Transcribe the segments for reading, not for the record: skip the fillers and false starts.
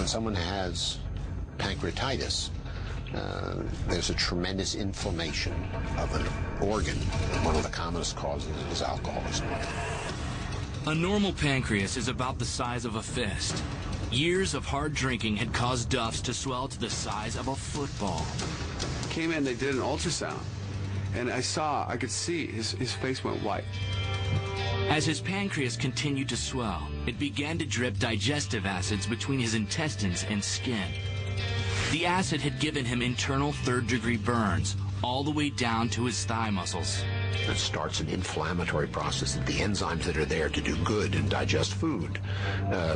someone has pancreatitis, there's a tremendous inflammation of an organ. One of the commonest causes is alcoholism. A normal pancreas is about the size of a fist. Years of hard drinking had caused Duff's to swell to the size of a football. Came in, they did an ultrasound, and I could see his face went white. As his pancreas continued to swell, it began to drip digestive acids between his intestines and skin. The acid had given him internal third-degree burns all the way down to his thigh muscles. It starts an inflammatory process that the enzymes that are there to do good and digest food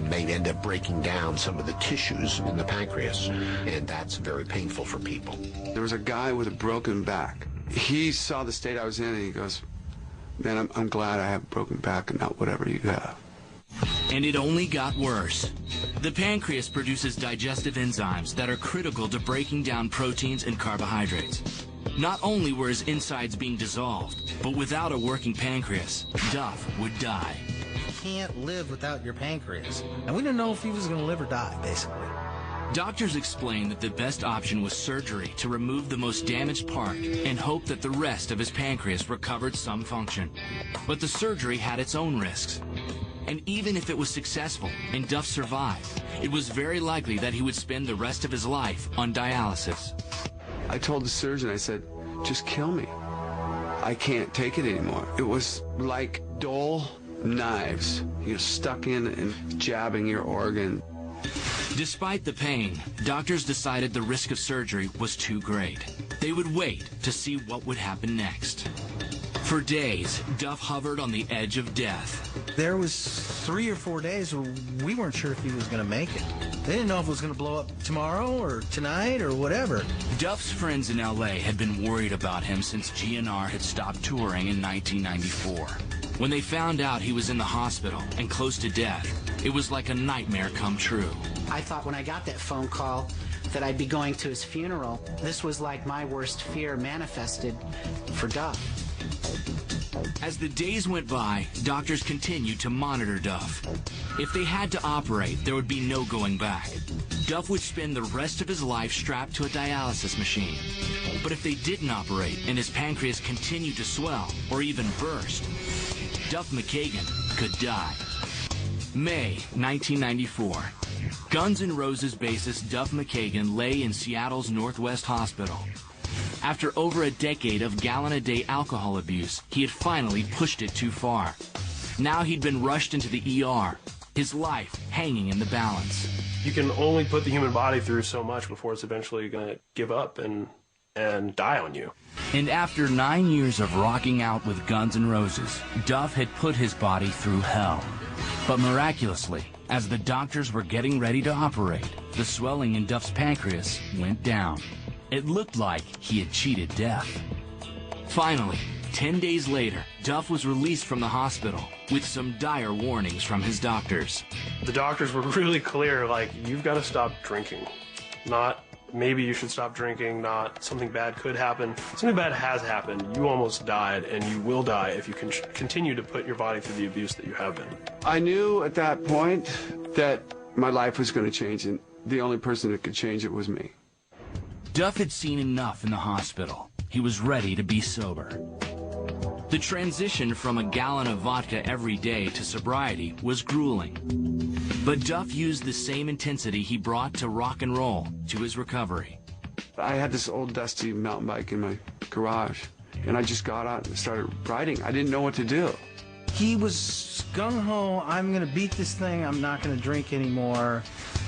may end up breaking down some of the tissues in the pancreas, and that's very painful for people. There was a guy with a broken back. He saw the state I was in, and he goes, "Man, I'm glad I have a broken back and not whatever you have." And it only got worse. The pancreas produces digestive enzymes that are critical to breaking down proteins and carbohydrates. Not only were his insides being dissolved, but without a working pancreas, Duff would die. You can't live without your pancreas. And we didn't know if he was going to live or die, basically. Doctors explained that the best option was surgery to remove the most damaged part and hope that the rest of his pancreas recovered some function. But the surgery had its own risks. And even if it was successful and Duff survived, it was very likely that he would spend the rest of his life on dialysis. I told the surgeon, I said, "Just kill me. I can't take it anymore." It was like dull knives, stuck in and jabbing your organ. Despite the pain, doctors decided the risk of surgery was too great. They would wait to see what would happen next. For days, Duff hovered on the edge of death. There was 3 or 4 days where we weren't sure if he was going to make it. They didn't know if it was going to blow up tomorrow or tonight or whatever. Duff's friends in L.A. had been worried about him since GNR had stopped touring in 1994. When they found out he was in the hospital and close to death, it was like a nightmare come true. I thought when I got that phone call that I'd be going to his funeral. This was like my worst fear manifested for Duff. As the days went by, doctors continued to monitor Duff. If they had to operate, there would be no going back. Duff would spend the rest of his life strapped to a dialysis machine. But if they didn't operate and his pancreas continued to swell or even burst, Duff McKagan could die. May 1994. Guns N' Roses bassist Duff McKagan lay in Seattle's Northwest Hospital. After over a decade of gallon-a-day alcohol abuse, he had finally pushed it too far. Now he'd been rushed into the ER, his life hanging in the balance. You can only put the human body through so much before it's eventually going to give up and die on you. And after 9 years of rocking out with Guns N' Roses, Duff had put his body through hell. But miraculously, as the doctors were getting ready to operate, the swelling in Duff's pancreas went down. It looked like he had cheated death. Finally, 10 days later, Duff was released from the hospital with some dire warnings from his doctors. The doctors were really clear, like, you've got to stop drinking. Not maybe you should stop drinking, not something bad could happen. Something bad has happened. You almost died, and you will die if you can continue to put your body through the abuse that you have been. I knew at that point that my life was going to change, and the only person that could change it was me. Duff had seen enough in the hospital. He was ready to be sober. The transition from a gallon of vodka every day to sobriety was grueling. But Duff used the same intensity he brought to rock and roll to his recovery. I had this old dusty mountain bike in my garage, and I just got out and started riding. I didn't know what to do. He was gung-ho, I'm going to beat this thing, I'm not going to drink anymore.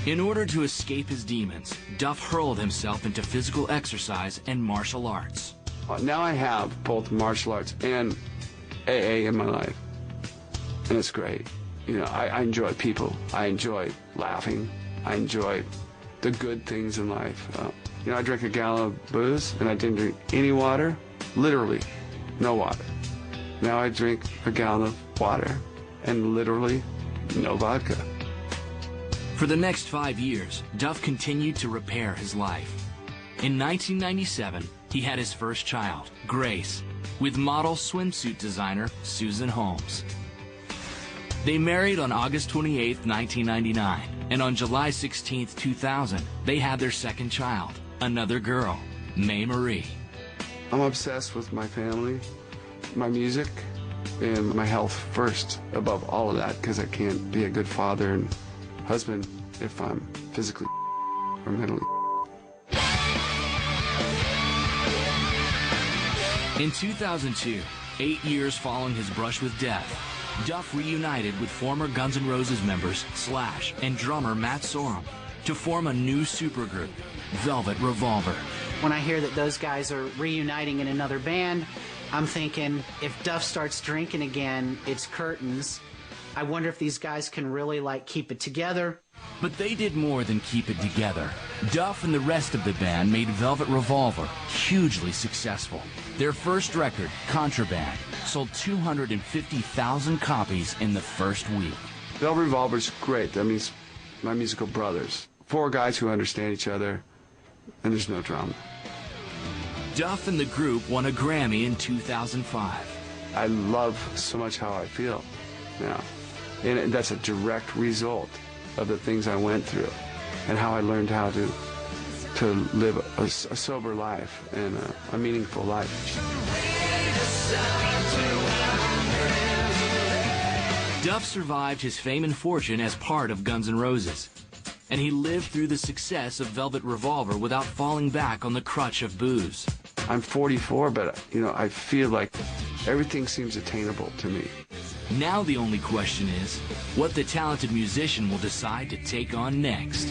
In order to escape his demons, Duff hurled himself into physical exercise and martial arts. Now I have both martial arts and AA in my life, and it's great. You know, I enjoy people. I enjoy laughing. I enjoy the good things in life. You know, I drank a gallon of booze, and I didn't drink any water, literally no water. Now I drink a gallon of water, and literally no vodka. For the next 5 years, Duff continued to repair his life. In 1997, he had his first child, Grace, with model swimsuit designer Susan Holmes. They married on August 28, 1999. And on July 16, 2000, they had their second child, another girl, Mae Marie. I'm obsessed with my family, my music, and my health first above all of that, because I can't be a good father and husband if I'm physically or mentally. In 2002, 8 years following his brush with death, Duff reunited with former Guns N' Roses members Slash and drummer Matt Sorum to form a new supergroup, Velvet Revolver. When I hear that those guys are reuniting in another band, I'm thinking, if Duff starts drinking again, it's curtains. I wonder if these guys can really, keep it together. But they did more than keep it together. Duff and the rest of the band made Velvet Revolver hugely successful. Their first record, Contraband, sold 250,000 copies in the first week. Velvet Revolver's great. That means my musical brothers. 4 guys who understand each other, and there's no drama. Duff and the group won a Grammy in 2005. I love so much how I feel now. And that's a direct result of the things I went through and how I learned how to live a sober life and a meaningful life. Duff survived his fame and fortune as part of Guns N' Roses, and he lived through the success of Velvet Revolver without falling back on the crutch of booze. I'm 44, but I feel like everything seems attainable to me. Now the only question is what the talented musician will decide to take on next.